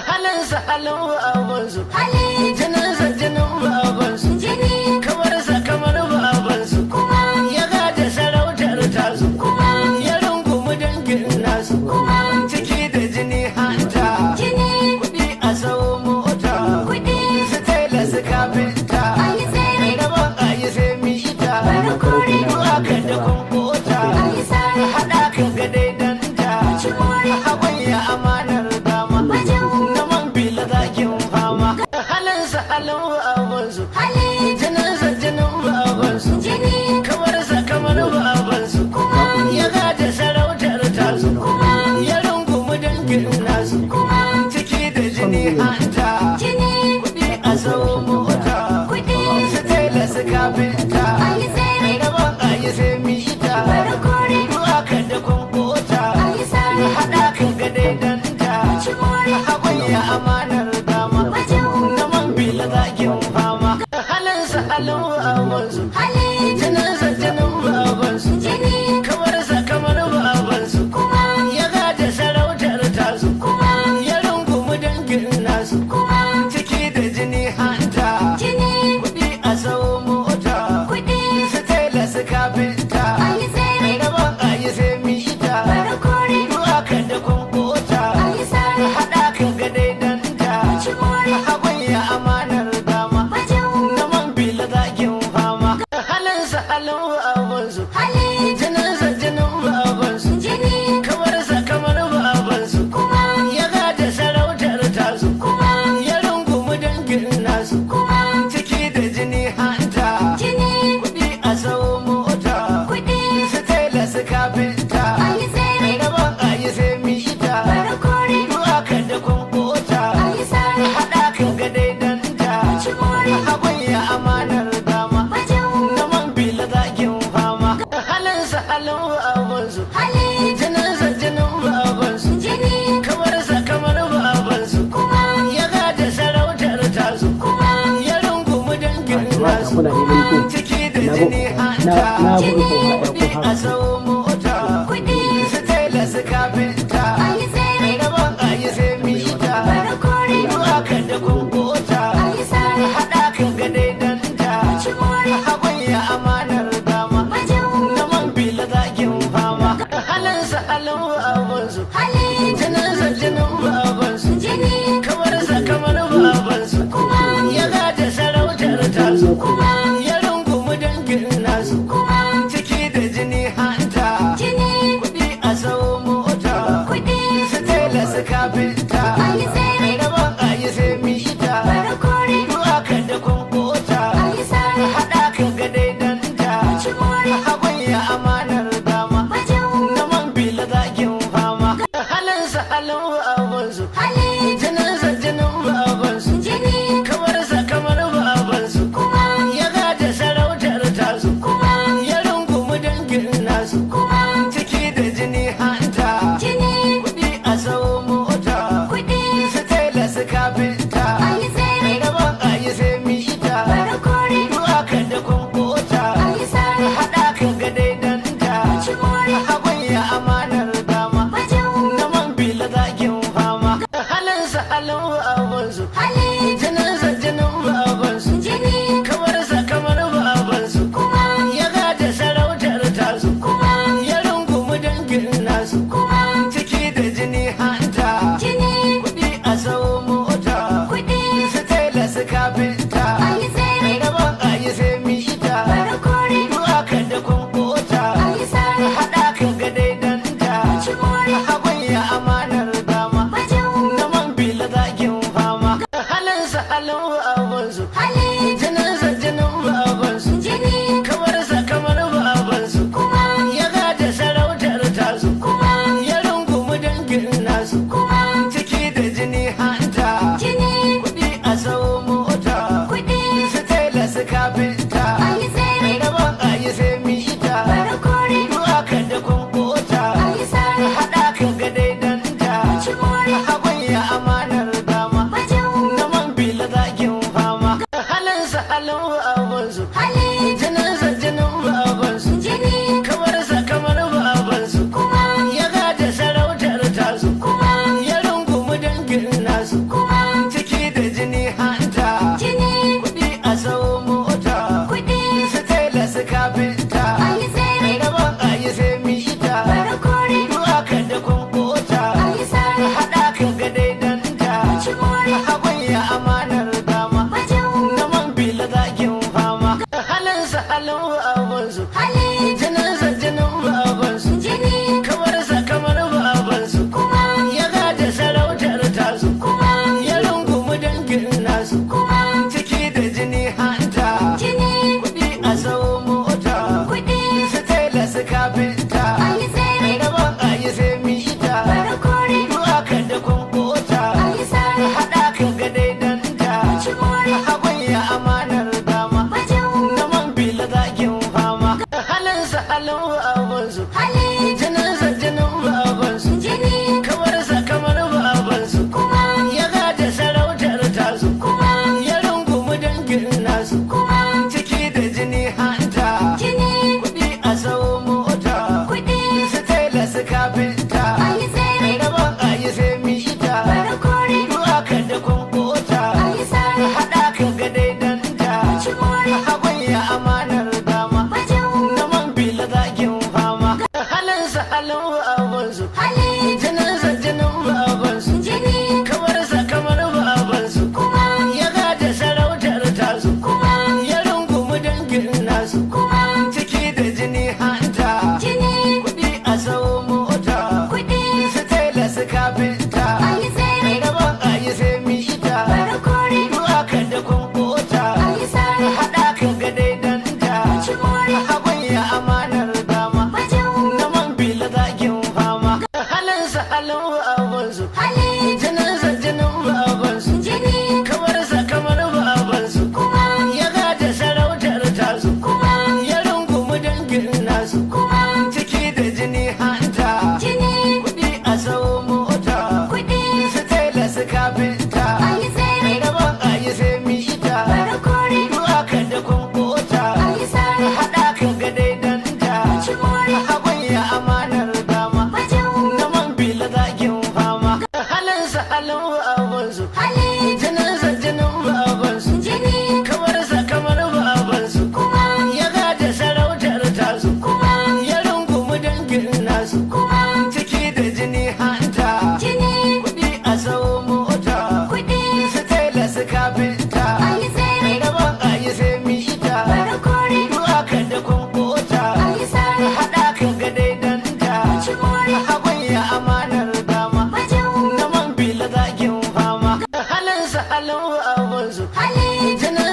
halinsa halin babansu jininsa jinin babansu kamarsa kamar babansu ya gada sarautar tasu ya rungumi dangin nasu ciki da jini hanta kuɗi a sau mota su taila su kafinta rabon ayi sai mita aka da kwankota haɗa ka ga daidanta haƙon ya amanar dama na man bila zakin fama halinsa halin babansu jininsa jinin babansu kamarsa kamar babansu ya gada sarautar tasu ya rungumi dangin nasu ciki da jini hanta kuɗi a sau mota su taila su kafinta rabon ayi sai mita aka da kwankota haɗa ka ga daidanta haƙon ya amanar dama na man bila zakin fama halinsa halin babansu jininsa jinin babansu kamarsa kamar babansu ya gada sarautar tasu ya rungumi dangin nasu ciki da jini hanta kuɗi a sau mota su taila su kafinta rabon ayi sai mita aka da kwankota haɗa ka ga daidanta haƙon ya amanar dama na man bila zakin fama halinsa halin babansu jininsa jinin babansu kamarsa kamar babansu ya gada sarautar tasu ya rungumi dangin nasu ciki da jini hanta kuɗi a sau mota su taila su kafinta rabon ayi sai mita aka da kwankota haɗa ka ga daidanta haƙon ya amanar dama na man bila zakin fama halinsa halin babansu jininsa jinin babansu kamarsa kamar babansu ya gada sarautar tasu ya rungumi dangin nasu ciki da jini hanta kuɗi a sau mota su taila su kafinta rabon ayi sai mita aka da kwankota haɗa ka ga daidanta haƙon ya amanar dama na man bila zakin fama halinsa halin babansu jininsa jinin babansu kamarsa kamar babansu ya gada sarautar tasu ya rungumi dangin nasu ciki da jini hanta kuɗi a sau mota su taila su kafinta rabon ayi sai mita aka da kwankota haɗa ka ga daidanta haƙon ya amanar dama na man bila zakin fama halinsa halin babansu jininsa jinin babansu kamarsa kamar babansu ya gada sarautar tasu ya rungumi dangin nasu ciki da jini hanta kuɗi a sau mota su taila su kafinta rabon ayi sai mita aka da kwankota haɗa ka ga daidanta haƙon ya amanar dama na man bila zakin fama halinsa halin babansu jininsa jinin babansu kamarsa kamar babansu ya gada sarautar tasu ya rungumi dangin nasu ciki da jini hanta kuɗi a sau mota su taila su kafinta rabon ayi sai mita aka da kwankota haɗa ka ga daidanta haƙon ya amanar dama na man bila zakin fama halinsa halin babansu jininsa jinin babansu kamarsa kamar babansu ya gada sarautar tasu ya rungumi dangin nasu ciki da jini hanta kuɗi a sau mota su taila su kafinta rabon ayi sai mita aka da kwankota haɗa ka ga daidanta haƙon ya amanar dama na man bila zakin kafinta ayi tsere, rabon ayi sai mi ita bara kore, duwa ka da kwankota ayi sare, haɗa ka ga daidanta ci more, hagun ya amanar dama wajen na man bila zakin fama halinsa halin babansu hali, jininsa jinin babansu jini, kamarsa kamar babansu kuma, ya gada sarautar tasu kuma, ya rungumi dangin nasu kuma, ciki da jini hanta jini, kuɗi a sau mota kuɗi, su tela su kafinta ayi tsere, rabon ayi sai mi ita bara kore, duwa ka da kwankota ayi sare, haɗa ka ga daidanta ci more, hagun ya amanar dama wajen na man bila zakin fama halinsa halin babansu hali, jinin